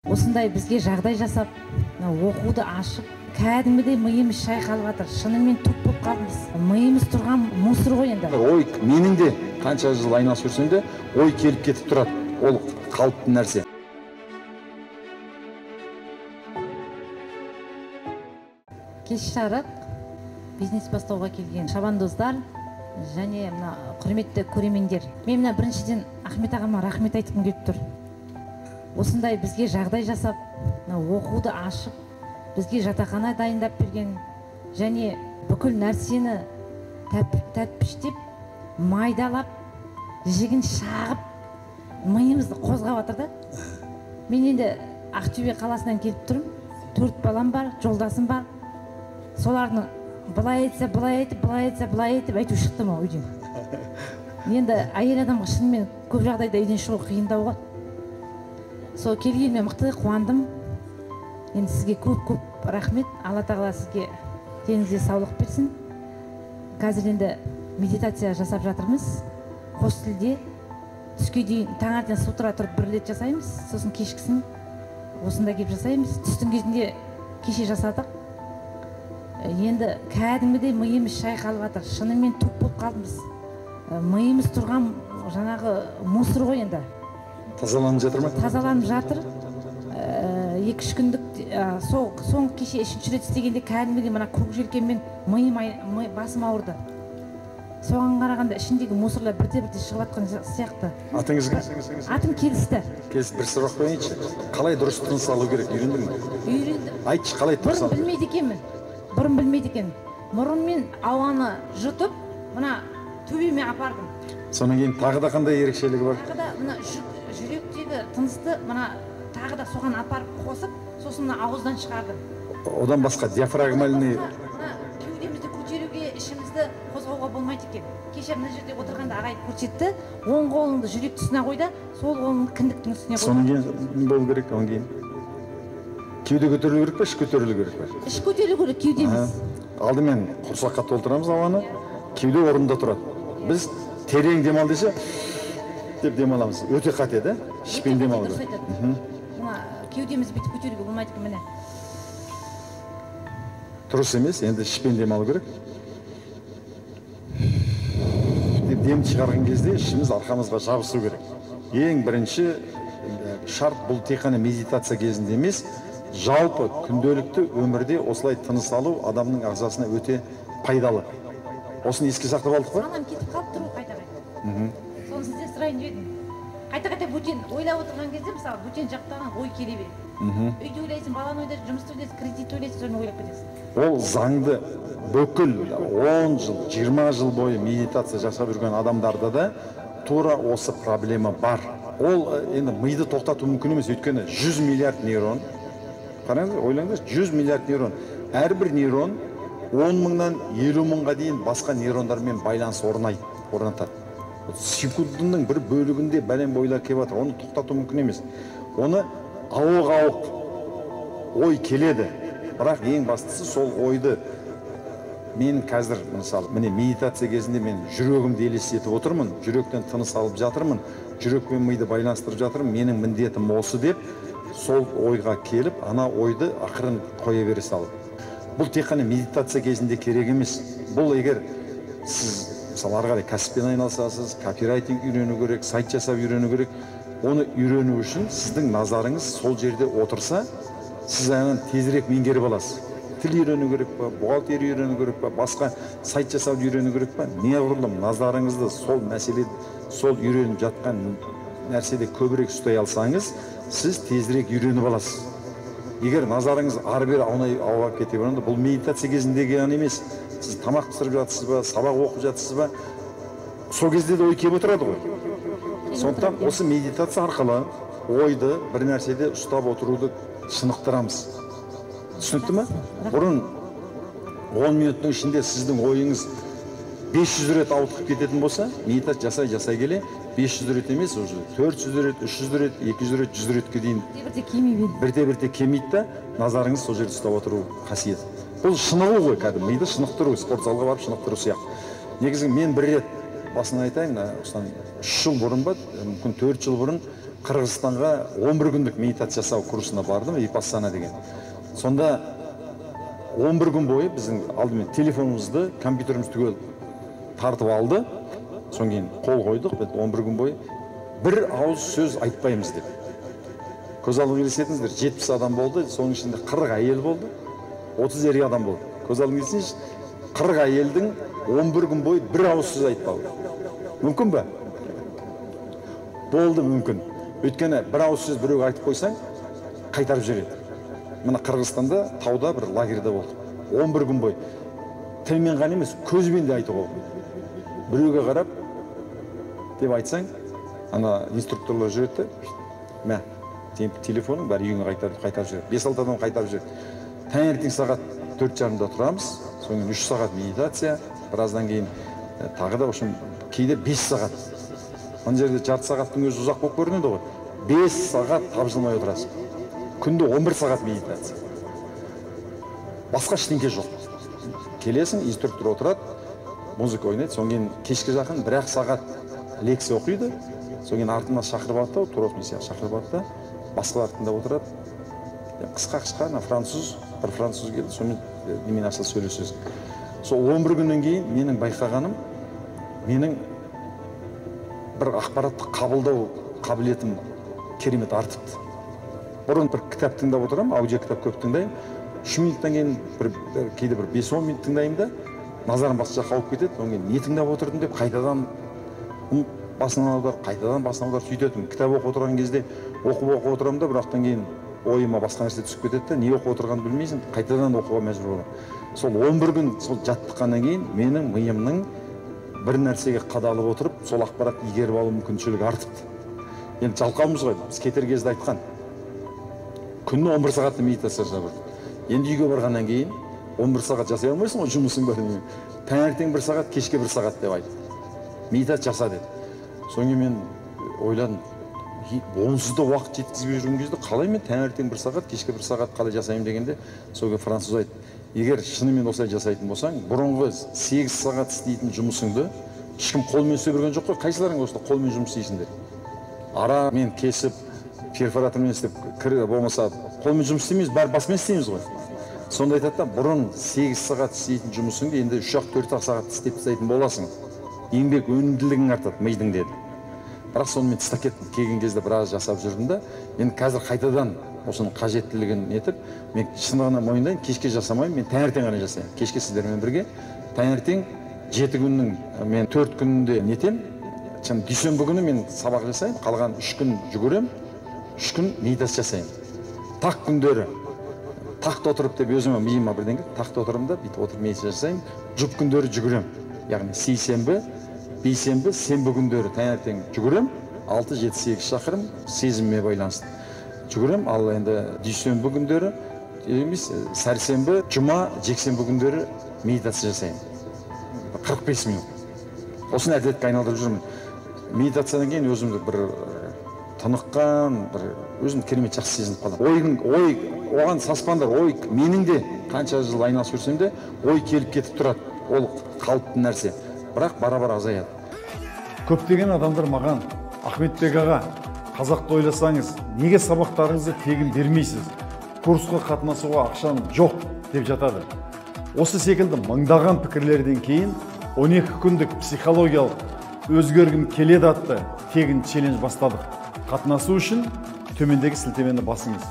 Осындай бізге жағдай жасап, оқуды ашып, кәдімгідей миымыз шайқалып жатыр. Шынымен туп болып қалдымыз. Миымыз тұрған мусор ғой енді. Ой, менің де қанша жыл айналысып жүрсем де, ой келіп кетіп тұрады. Ол қалыпты нәрсе. Кеш жарық бизнес бастауға келген шабандоздар және мына құрметті көрермендер. Мен мына біріншіден Ахмет ағама рахмет айтқым келіп тұр. Осындай бізге жағдай жасап, оқуды ашып, бізге жатақхана дайындап берген және бүкіл нәрсені тәтпіштеп, майдалап, жігін шағып, миымызды қозғап жатыр да. Мен енді Ақтөбе қаласынан келіп тұрмын. 4 балам бар, жолдасым бар. Солардың былай айтса, былай айтып, былай айтса, былай айтып айту шықтым ау үйден. Енді әйел адамға шынымен көп жағдайда үйден шығу қиындау ғой. Сол келгеніме мықты қуандым. Енді сізге көп рахмет. Алла тағала сізге деніңізге саулық берсін. Қазір енді медитация жасап жатырмыз. Қос тілде түске дейін таңертең сутра тұрып 1 рет жасаймыз. Сосын кешкісін осында келіп жасаймыз. Түстің кезінде кеше жасадық. Енді кәдімгідей миымыз шайқалып жатыр. Шынымен туп болып қалдымыз. Миымыз тұрған жаңағы мусор ғой енді. Тазаланып жатыр ма? Тазаланып жатыр. 2-3 күндік соң кеше 3-ші рет істегенде кәдімгідей мына көк желкеммен басым ауырды. Соған қарағанда ішіндегі мусорлар бірте-бірте шығып жатқан сияқты. Атыңыз кім? Атым Келісті. Келісті, бір сұрақ қояйыншы. Қалай дұрыс тыныс алу керек, үйрендің бе? Үйрендім. Айтшы, қалай тыныс алу? Бұрын білмейді екенмін. Мұрынмен ауаны жұтып, мына төбеме апардым. Содан кейін тағы да қандай ерекшелігі бар? Тағы да мына жүректегі тынысты мына тағы да соған апарып қосып, сосын мына ауыздан шығардым. Одан басқа диафрагмальный кеудемізді көтеруге, ішімізді қозғауға болмайды екен. Кеше мына жерде отырғанда ағай көрсетті, оң қолыңды жүрек тұсына қой да, сол қолыңды кіндіктің үстіне қой. Содан кейін болу керек, одан кейін. Кеуде көтерілу керек па, іш көтерілу керек па? Іш көтерілу керек, кеудеміз. Алдымен құрсаққа толтырамыз ауаны, кеуде орнында тұрады. Біз терең демал десе, деп демаламыз. Өте қате да? Ішпен демалу керек. Мына кеудеміз бүйтіп көтеруге болмайды екен, міне. Дұрыс емес, енді ішпен демалу керек. Деп демді шығарған кезде ішіміз арқамызға жабысу керек. Ең бірінші шарт бұл тек қана медитация кезінде емес, жалпы күнделікті өмірде осылай тыныс алу адамның ағзасына өте пайдалы. Осыны еске сақтап алдық па? Санам кетіп қалып тұр қайта-қайта. Соны сізден сұрайын дедім. Қайта-қайта бөтен ойлап отырған кезде, мысалы, бөтен жақтаған ой келе береді. Үйде ойлайсың, баланы ойлайсың, жұмысты ойлайсың, кредит ойлайсың, соны ойлап кетесің. Ол заңды бүкіл 10 жыл, 20 жыл бойы медитация жасап жүрген адамдарда да тура осы проблема бар. Ол енді миды тоқтату мүмкін емес, өйткені 100 миллиард нейрон. Қараңыз, ойлаңыз, 100 миллиард нейрон. Әрбір нейрон 10 мыңнан 50 мыңға дейін басқа нейрондармен байланыс орнатады. Секундының бір бөлігінде бәлем бойлар келіп жатыр. Оны тоқтату мүмкін емес. Оны ауық ой келеді. Бірақ ең бастысы сол ойды мен қазір, мысалы, міне медитация кезінде мен жүрегімді елестетіп отырмын, жүректен тыныс алып жатырмын, жүрек пен миды байланыстырып жатырмын, менің міндетім осы деп, сол ойға келіп, ана ойды ақырын қоя бере салып. Бұл тек қана медитация кезінде керек емес. Бұл егер сіз, мысалы, ары қарай кәсіппен айналысасыз, копирайтинг үйрену керек, сайт жасап үйрену керек, оны үйрену үшін сіздің назарыңыз сол жерде отырса, сіз ағын тезірек меңгеріп аласыз. Тіл үйрену керек па, бухгалтерия үйрену керек па, басқа сайт жасап үйрену керек па, неғұрлым назарыңызды сол мәселе, сол үйреніп жатқан нәрседе көбірек ұстай алсаңыз, сіз тезірек үйреніп аласыз. Егер назарыңыз ары-бері ауып кете береді, бұл медитация кезіндегі ғана емес. Сіз тамақ пісіріп жатсыз ба, сабақ оқып жатсыз ба, сол кезде де ой келіп отырады ғой. Сондықтан осы медитация арқылы ойды бір нәрседе ұстап отыруды шынықтырамыз. Түсінікті ме? Бұрын 10 минуттың ішінде сіздің ойыңыз 500 рет ауытқып кететін болса, медитация жасай келе 500 рет емес, уже 400 рет, 300 рет, 200 рет, 100 ретке дейін бірте-бірте кемейді да, назарыңыз сол жерде ұстап отыру қасиет. Бұл шынығу ғой, кәдімгі миды шынықтыру, спорт залға барып шынықтыру сияқты. Негізі мен бір рет басын айтайын, осыдан 3 жыл бұрын ба, мүмкін 4 жыл бұрын Қырғызстанға 11 күндік медитация жасау курсына бардым, випассана деген. Сонда 11 күн бойы біздің алдымен телефонымызды, компьютерімізді түгел тартып алды. Содан кейін қол қойдық, 11 күн бойы бір ауыз сөз айтпаймыз деп. Көз алдыңызға елестетіңіздер, 70 адам болды, соның ішінде 40 әйел болды, 30 ер адам болды. Көз алдыңызға елестеңізші, 40 әйелдің 11 күн бойы бір ауыз сөз айтпауы. Мүмкін бе? Болды, мүмкін. Өйткені бір ауыз сөз біреуге айтып қойсаң, қайтарып жібереді. Мына Қырғызстанда тауда бір лагерьде болды. 11 күн бойы тілмен ғана емес, көзбен де айтуға болады. Біреуге қарап деп айтсаң, ана инструкторлар жүреді, мә, телефоның бәрі үйіңе қайтарып жүреді. 5-6 адам қайтарып жүреді. Таңертең сағат 4:30-да тұрамыз, содан 3 сағат медитация, біраздан кейін тағы да кейде 5 сағат. Ана жерде жарты сағаттың өзі ұзақ болып көрінеді ғой. 5 сағат тапжылмай отырасың. Күнде 11 сағат медитация. Басқа ештеңке жоқ. Келесің, инструктор отырады, музыка ойнайды, содан кейін кешке жақын 1 сағат лекция оқиды, содан кейін артына шақырып алды, турок миссия шақырып алды, басқалар тыңдап отырады. Қысқа, бір француз келді, сонымен немен ашылып сөйлесесің. Сол 11 күннен кейін менің байқағаным, менің бір ақпаратты қабылдау қабілетім керемет артыпты. Бұрын бір кітап тыңдап отырам, аудио кітап көп тыңдаймын. 3 минуттан кейін кейде 5-10 минут тыңдаймын да, назарым басқа жаққа ауып кетеді. Одан кейін не тыңдап отырдым деп қайтадан басынан аударып сөйтетім. Кітап оқып отырған кезде оқып отырамын да, бірақтан кейін ойыма басқа нәрсе түсіп кетеді де, не оқып отырғанын білмейсің, қайтадан оқуға мәжбүр боламын. Сол 11 күн сол жаттыққаннан кейін менің миымның бір нәрсеге қадалып отырып, сол ақпаратты игеріп алу мүмкіншілігі артыпты. Енді жалқаумыз ғой, біз кетер кезде айтқан. Күніне 11 сағатты медитация жасап. Енді үйге барғаннан кейін 11 сағат жасай алмайсың ғой, жұмысың бар. Таңертең 1 сағат, кешке 1 сағат деп айтты. Медитация жаса деді. Содан кейін мен ойладым, онсыз да уақыт жеткізбей жүрген кезде қалай мен таңертең 1 сағат, кешке 1 сағат қалай жасаймын дегенде, сол француз айтты, егер шынымен осылай жасайтын болсаң, бұрынғы 8 сағат істейтін жұмысыңды ешкім қолмен істеп жүрген жоқ қой, қайсыларың осылай қолмен жұмыс істейсіңдер? Ара мен кесіп, перфоратормен істеп, болмаса қолмен жұмыс істемейміз, бәрі басымен істейміз ғой. Сонда айтады да, бұрын 8 сағат істейтін жұмысыңды енді 3-4 сағат істеп тастайтын боласың. Еңбек өнімділігің артады, мидың деді. Бірақ соны мен тастап кеттім. Келген кезде біраз жасап жүрдім да, мен қазір қайтадан осының қажеттілігін нетіп, мен шынығына мойындайын, кешке жасамаймын, мен таңертең ғана жасаймын. Кешке сіздермен бірге, таңертең 7 күннің, мен 4 күнінде нетем, дүйсенбі күні мен сабақ жасаймын, қалған 3 күн жүгірем, 3 күн медитация жасаймын. Тақ күндері, тақта отырып деп өзіме миыма бірден келді, тақта отырым да, бүйтіп отырып медитация жасаймын, жұп күндері жүгірем. Яғни сейсенбі, бейсенбі, сенбі күндері таңертең жүгірем, 6-7-8 шақырым сезімме байланысты жүгірем, ал енді дүйсенбі күндері, сәрсенбі, жұма, жексенбі күндері медитация жасаймын. 45 минут. Осыны әдетке айналдырып жүрмін. Медитациядан кейін өзімді бір тыныққан, бір өзімді керемет жақсы сезініп қаламын. Оған саспаңдар, ой менің де қанша жыл айналысып жүрсем де, ой келіп кетіп тұрады. Ол қалыпты нәрсе. Бірақ бара-бара азаяды. Көптеген адамдар маған, Ахметбек аға, қазақты ойласаңыз, неге сабақтарыңызды тегін бермейсіз? Курсқа қатынасуға ақшам жоқ деп жатады. Осы секілді мыңдаған пікірлерден кейін 12 күндік психологиялық өзгергім келеді атты тегін челлендж бастадық. Қатынасу үшін төмендегі сілтемені басыңыз.